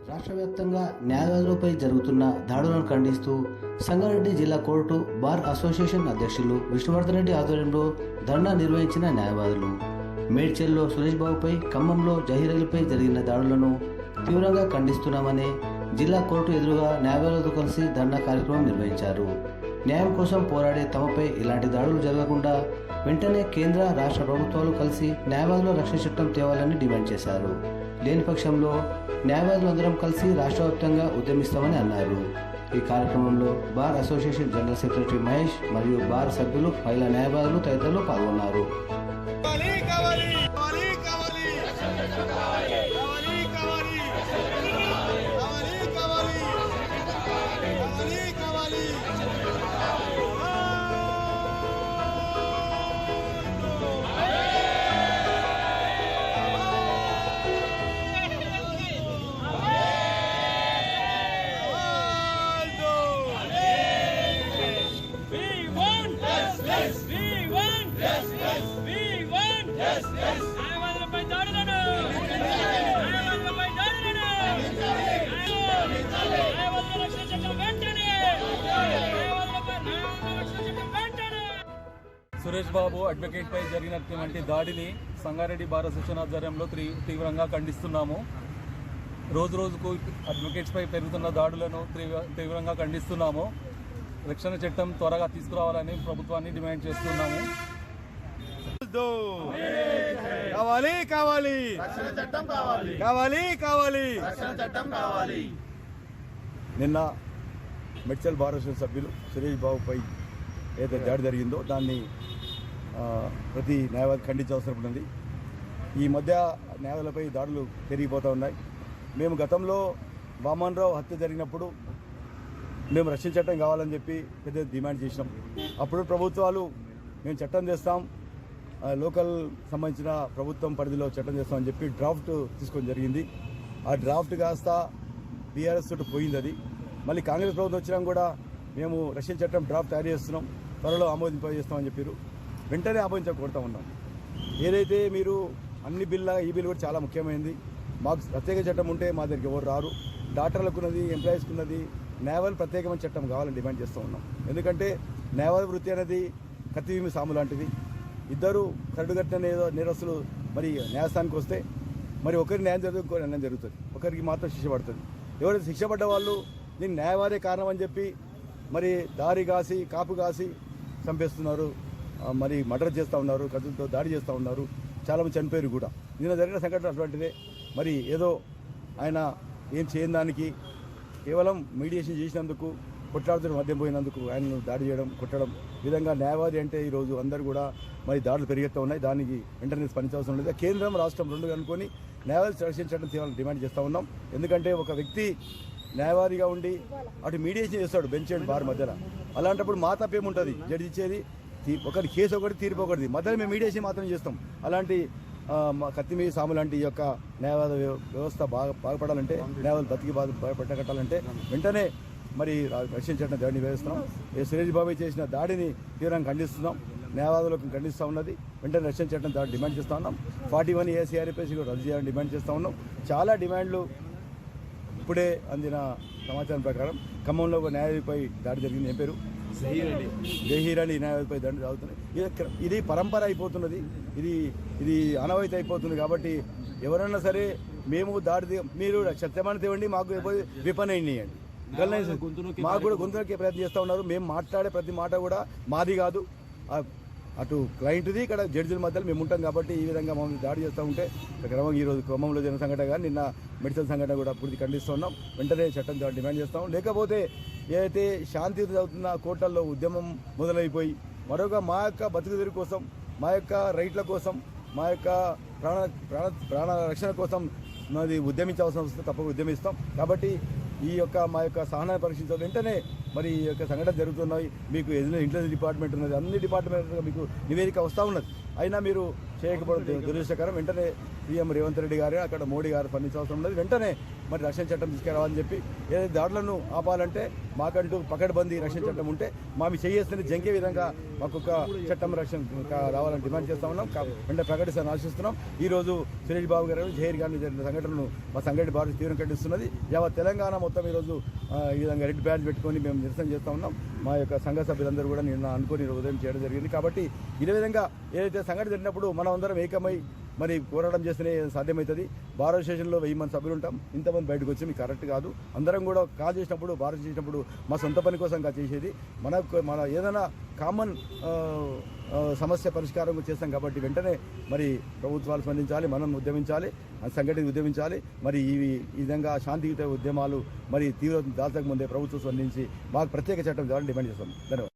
రాష్ట్ర వ్యాప్తంగా న్యాయవాదులపై జరుగుతున్న దాడులను ఖండిస్తూ సంగారెడ్డి జిల్లా కోర్టు బార్ అసోసియేషన్ అధ్యక్షులు విష్ణువర్ధన్ రెడ్డి ఆధ్వర్యంలో ధర్నా నిర్వహించిన న్యాయవాదులు మేడ్చల్లో సురేష్ బాబుపై, ఖమ్మంలో జహీర్ అలీపై జరిగిన దాడులను తీవ్రంగా ఖండిస్తున్నామని జిల్లా కోర్టు ఎదురుగా న్యాయవాదులతో కలిసి ధర్నా కార్యక్రమం నిర్వహించారు. న్యాయం కోసం పోరాడే తమపై ఇలాంటి దాడులు జరగకుండా వెంటనే కేంద్ర, రాష్ట్ర ప్రభుత్వాలు కలిసి న్యాయవాదుల రక్షణ చట్టం తేవాలని డిమాండ్ చేశారు. లేని పక్షంలో న్యాయవాదులందరం కలిసి రాష్ట్ర వ్యాప్తంగా ఉద్యమిస్తామని అన్నారు. ఈ కార్యక్రమంలో bar association general secretary Mahesh మరియు బార్ సభ్యులు, మహిళా న్యాయవాదులు తదితరులు పాల్గొన్నారు. సురేష్ బాబు అడ్వకేట్ పై జరిగినటువంటి దాడిని సంగారెడ్డి బార్ అసోసియేషన్ ఆధ్వర్యంలో తీవ్రంగా ఖండిస్తున్నాము. రోజు రోజుకు అడ్వకేట్స్ పై పెరుగుతున్న దాడులను తీవ్రంగా ఖండిస్తున్నాము. రక్షణ చట్టం త్వరగా తీసుకురావాలని ప్రభుత్వాన్ని డిమాండ్ చేస్తున్నాము. కావాలి కావాలి కావాలి కావాలి కావాలి. నిన్న మెడ్చల్ బార్ అసోసియేషన్ సభ్యులు సురేష్ బాబుపై ఏదైతే దాడి జరిగిందో దాన్ని ప్రతి న్యాయవాది ఖండించవలసి ఉంటుంది. ఈ మధ్య న్యాయవాదులపై దాడులు పెరిగిపోతూ ఉన్నాయి. మేము గతంలో వామన్ రావు హత్య జరిగినప్పుడు మేము రక్షణ చట్టం కావాలని చెప్పి పెద్ద డిమాండ్ చేసినాం. అప్పుడు ప్రభుత్వాలు మేము చట్టం చేస్తాం, లోకల్ సంబంధించిన ప్రభుత్వం పరిధిలో చట్టం చేస్తామని చెప్పి డ్రాఫ్ట్ తీసుకోవడం జరిగింది. ఆ డ్రాఫ్ట్ కాస్త బీఆర్ఎస్ తోటి పోయింది. అది మళ్ళీ కాంగ్రెస్ ప్రభుత్వం వచ్చినా కూడా మేము రక్షణ చట్టం డ్రాఫ్ట్ తయారు చేస్తున్నాం, త్వరలో ఆమోదింపజేస్తామని చెప్పారు. వెంటనే ఆమోదించకొడతా ఉన్నాం. ఏదైతే మీరు అన్ని ఈ బిల్లు కూడా చాలా ముఖ్యమైనది. మాకు ప్రత్యేక చట్టం ఉంటే మా దగ్గరికి ఎవరు రారు. డాక్టర్లకు ఉన్నది, ఎంప్లాయీస్కి ఉన్నది, న్యాయవాదులు ప్రత్యేకమైన చట్టం కావాలని డిమాండ్ చేస్తూ ఉన్నాం. ఎందుకంటే న్యాయవాద వృత్తి అనేది కత్తివీమి సాము లాంటిది. ఇద్దరు కరడుగట్టిన నేరస్తులు మరి న్యాయస్థానానికి వస్తే మరి ఒకరి న్యాయం జరుగుతుంది, ఇంకో న్యాయం జరుగుతుంది. ఒకరికి మాత్రం శిక్ష పడుతుంది. ఎవరైతే శిక్ష పడ్డ వాళ్ళు దీన్ని న్యాయవాదే కారణం అని చెప్పి మరి దారి కాసి, కాపు కాసి చంపేస్తున్నారు, మరి మర్డర్ చేస్తూ ఉన్నారు, కత్తులతో దాడి చేస్తూ ఉన్నారు. చాలామంది చనిపోయారు కూడా. నిన్న జరిగిన సంఘటన అటువంటిదే. మరి ఏదో ఆయన ఏం చేయని దానికి కేవలం మీడియేషన్ చేసినందుకు, కొట్లాడుతున్న మధ్యం పోయినందుకు ఆయనను దాడి చేయడం, కొట్టడం, విధంగా న్యాయవాది అంటే ఈరోజు అందరూ కూడా మరి దాడులు పెరిగేస్తూ ఉన్నాయి. దానికి వెంటనే స్పందించవలసిన లేదు. కేంద్రం, రాష్ట్రం రెండు అనుకొని న్యాయవాది రక్షించడం తీయాలని డిమాండ్ చేస్తూ ఉన్నాం. ఎందుకంటే ఒక వ్యక్తి న్యాయవాదిగా ఉండి అటు మీడియేషన్ చేస్తాడు బెంచ్ అండ్ బార్ మధ్యలో. అలాంటప్పుడు మా తప్పేముంటుంది? జడ్జి ఇచ్చేది ఒకటి కేసు ఒకటి, తీర్పు ఒకటి, మధ్యలో మేము మీడియేషన్ మాత్రం చేస్తాం. అలాంటి కత్తిమీద సాము లాంటి ఈ యొక్క న్యాయవాద వ్యవస్థ బాగుపడాలంటే, న్యాయవాదులు బతికి పట్టగట్టాలంటే వెంటనే మరి రక్షణ చట్టం దాడిని వేస్తున్నాం. సురేష్ బాబు చేసిన దాడిని తీవ్రంగా ఖండిస్తున్నాం. న్యాయవాదులకు ఖండిస్తూ ఉన్నది. వెంటనే రక్షణ చట్టం దాడి డిమాండ్ చేస్తూ ఉన్నాం. 41 ACRPC కూడా రద్దు చేయాలని డిమాండ్ చేస్తూ ఉన్నాం. చాలా డిమాండ్లు. ఇప్పుడే అందిన సమాచారం ప్రకారం ఖమ్మంలో ఒక న్యాయవాదిపై దాడి జరిగింది. ఏం పేరు? జహీర్ అలీ న్యాయవాదిపై దాడి జరుగుతున్నాయి. ఇది పరంపర అయిపోతున్నది. ఇది అనవాయితీ అయిపోతుంది. కాబట్టి ఎవరైనా సరే మేము మీరు సత్యమాన తేవండి, మాకు విపణ ఇవ్వండి, మాకు కూడా గొంతులకే ప్రయత్నం చేస్తూ ఉన్నారు. మేము మాట్లాడే ప్రతి మాట కూడా మాది కాదు, అటు క్లయింట్ది, ఇక్కడ జడ్జిల మధ్యలో మేము ఉంటాం. కాబట్టి ఈ విధంగా మమ్మల్ని దాడి చేస్తూ ఉంటే ఈరోజు ఖమ్మంలో జరిగిన సంఘటన కానీ నిన్న మెడికల్ సంఘటన కూడా పూర్తి ఖండిస్తున్నాం. వెంటనే చట్టం డిమాండ్ చేస్తాం. లేకపోతే ఏదైతే శాంతి అవుతున్న కోర్టుల్లో ఉద్యమం మొదలైపోయి మరొక మా యొక్క బతుకుదెరు కోసం, మా యొక్క రైట్ల కోసం, మా యొక్క ప్రాణ రక్షణ కోసం మాది ఉద్యమించాల్సిన వస్తే తప్పక ఉద్యమిస్తాం. కాబట్టి ఈ యొక్క మా యొక్క సహనాన్ని పరీక్షించాలి. వెంటనే మరి ఈ యొక్క సంఘటన జరుగుతున్నాయి. మీకు ఇంటెలిజెన్స్ డిపార్ట్మెంట్ ఉన్నది, అన్ని డిపార్ట్మెంట్ మీకు నివేదిక వస్తూ ఉన్నది. అయినా మీరు చేయకపోవడం దురదృష్టకరం. వెంటనే సీఎం రేవంత్ రెడ్డి గారు అక్కడ మోడీ గారు స్పందించవసరం ఉన్నది. వెంటనే మరి రక్షణ చట్టం తీసుకురావాలని చెప్పి ఏదైతే దాడులను ఆపాలంటే మాకంటూ పకడ్బందీ రక్షణ చట్టం ఉంటే మీ చేయేస్తుంది జంకే విధంగా మాకు ఒక చట్టం రక్షణ రావాలని డిమాండ్ చేస్తా ఉన్నాం. వెంటనే ప్రకటిస్తాను ఆశిస్తున్నాం. ఈరోజు సురేష్ బాబు గారు జహీర్ గారిని జరిగిన సంఘటనను మా సంఘటన భారత తీవ్రం ఖండిస్తున్నది. యావత్ తెలంగాణ మొత్తం ఈరోజు ఈ విధంగా రెడ్ బ్యాడ్జ్ పెట్టుకొని మేము నిరసన చేస్తూ ఉన్నాం. మా యొక్క సంఘ సభ్యులందరూ కూడా నిన్న అనుకుని ఉదయం చేయడం జరిగింది. కాబట్టి ఇదే విధంగా ఏదైతే సంఘటన జరిగినప్పుడు మనం అందరం ఏకమై మరి పోరాటం చేస్తేనే సాధ్యమవుతుంది. బార్ అసోసియేషన్లో 1000 మంది సభ్యులు ఉంటాం. ఇంతమంది బయటకు వచ్చి మీకు కరెక్ట్ కాదు. అందరం కూడా కాల్ చేసినప్పుడు బార్ చేసినప్పుడు మా సొంత పని కోసం చేసేది మన ఏదైనా కామన్ సమస్య పరిష్కారం చేస్తాం. కాబట్టి వెంటనే మరి ప్రభుత్వాలు స్పందించాలి, మనం ఉద్యమించాలి, సంఘటన ఉద్యమించాలి. మరి ఈ విధంగా శాంతియుత ఉద్యమాలు మరి తీవ్ర దాల్చక ముందే ప్రభుత్వం స్పందించి మాకు ప్రత్యేక చట్టం చేయాలని డిమాండ్ చేస్తాం. ధన్యవాదాలు.